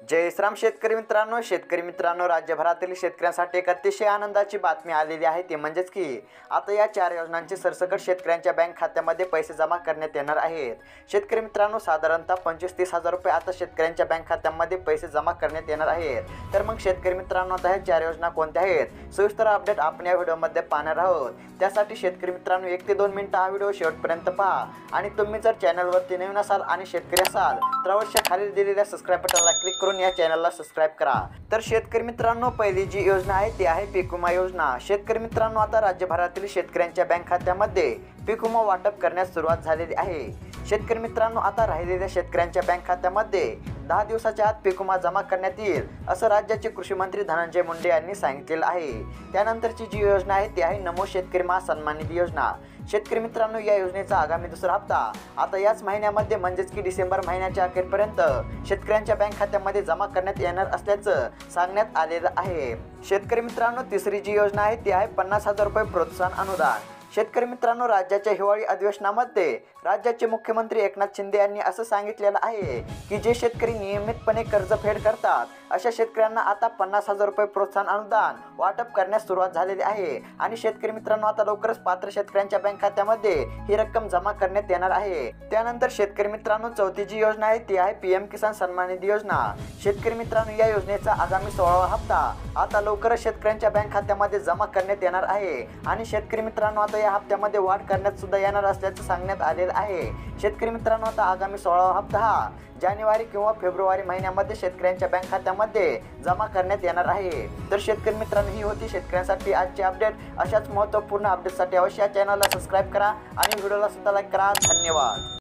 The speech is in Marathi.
जय श्रीराम शेतकरी मित्रांनो, राज्यभरातील शेतकऱ्यांसाठी एक अतिशय आनंदाची बातमी आलेली आहे। ती म्हणजेच की आता या 4 योजनांचे सरसकट शेतकऱ्यांच्या बँक खात्यामध्ये पैसे जमा करण्यात येणार आहेत। शेतकरी मित्रांनो, साधारणतः 25-30 हजार रुपये आता शेतकऱ्यांच्या बँक खात्यामध्ये पैसे जमा करण्यात येणार आहेत। तर मग शेतकरी मित्रांनो, आता ह्या 4 योजना कोणत्या आहेत सविस्तर अपडेट आपण या व्हिडिओमध्ये पाहणार आहोत। त्यासाठी शेतकरी मित्रांनो 1 ते 2 मिनिटं हा व्हिडिओ शेवटपर्यंत पहा आणि तुम्ही जर चॅनलवरती नवीन असाल आणि शेतकरी असाल तर अवश्य खाली दिलेल्या सबस्क्राइब बटनला क्लिक करून या चॅनलला सबस्क्राइब करा। तर शेतकरी मित्रांनो, पहिली जी योजना आहे ती आहे पीक विमा योजना। शेतकरी मित्रांनो, आता राज्यभरातील शेतकऱ्यांच्या बँक खात्यामध्ये पीक विमा वाटप करण्यास सुरुवात झालेली आहे। शेतकरी मित्रांनो, आता राहिलेल्या शेतकऱ्यांच्या बँक खात्यामध्ये 10 दिवसाच्या आत पीक विमा जमा करण्यात येईल असं राज्याचे कृषी मंत्री धनंजय मुंडे यांनी सांगितलेलं आहे। त्यानंतरची जी योजना आहे ती आहे नमो शेतकरी महासन्मान निधी योजना। शेतकरी मित्रांनो, या योजनेचा आगामी दुसरा हप्ता आता याच महिन्यामध्ये म्हणजेच की डिसेंबर महिन्याच्या अखेरपर्यंत शेतकऱ्यांच्या बँक खात्यामध्ये जमा करण्यात येणार असल्याचं सांगण्यात आलेलं आहे। शेतकरी मित्रांनो, तिसरी जी योजना आहे ती आहे 50,000 रुपये प्रोत्साहन अनुदान। शेतकरी मित्रांनो, राज्याच्या हिवाळी अधिवेशनामध्ये राज्याचे मुख्यमंत्री एकनाथ शिंदे यांनी असं सांगितलेलं आहे की जे शेतकरी नियमितपणे कर्जफेड करतात अशा शेतकऱ्यांना आता 50,000 रुपये प्रोत्साहन अनुदान वाटप करण्यास सुरुवात झालेली आहे। आणि शेतकरी मित्रांनो, आता लवकरच पात्र शेतकऱ्यांच्या बँक खात्यामध्ये ही रक्कम जमा करण्यात येणार आहे। त्यानंतर शेतकरी मित्रांनो, चौथी जी योजना आहे ती आहे पीएम किसान सन्मान निधी योजना। शेतकरी मित्रांनो, या योजनेचा आगामी 16वा हप्ता आता लवकरच शेतकऱ्यांच्या बँक खात्यामध्ये जमा करण्यात येणार आहे। आणि शेतकरी मित्रांनो, आता या हप्त्यामध्ये वाढ करण्यात सुद्धा येणार असल्याचं सांगण्यात आलेलं आहे। शेतकरी मित्रांनो, आता आगामी 16वा हप्ता हा जानेवारी किंवा फेब्रुवारी महिन्यामध्ये शेतकऱ्यांच्या बँक खात्यामध्ये जमा करण्यात येणार आहे। तर शेतकरी मित्रांनो, ही होती शेतकऱ्यांसाठी आजची अपडेट। अशाच महत्त्वपूर्ण अपडेटसाठी अवश्य या चॅनलला सबस्क्राइब करा आणि व्हिडिओला सुद्धा लाईक करा। धन्यवाद।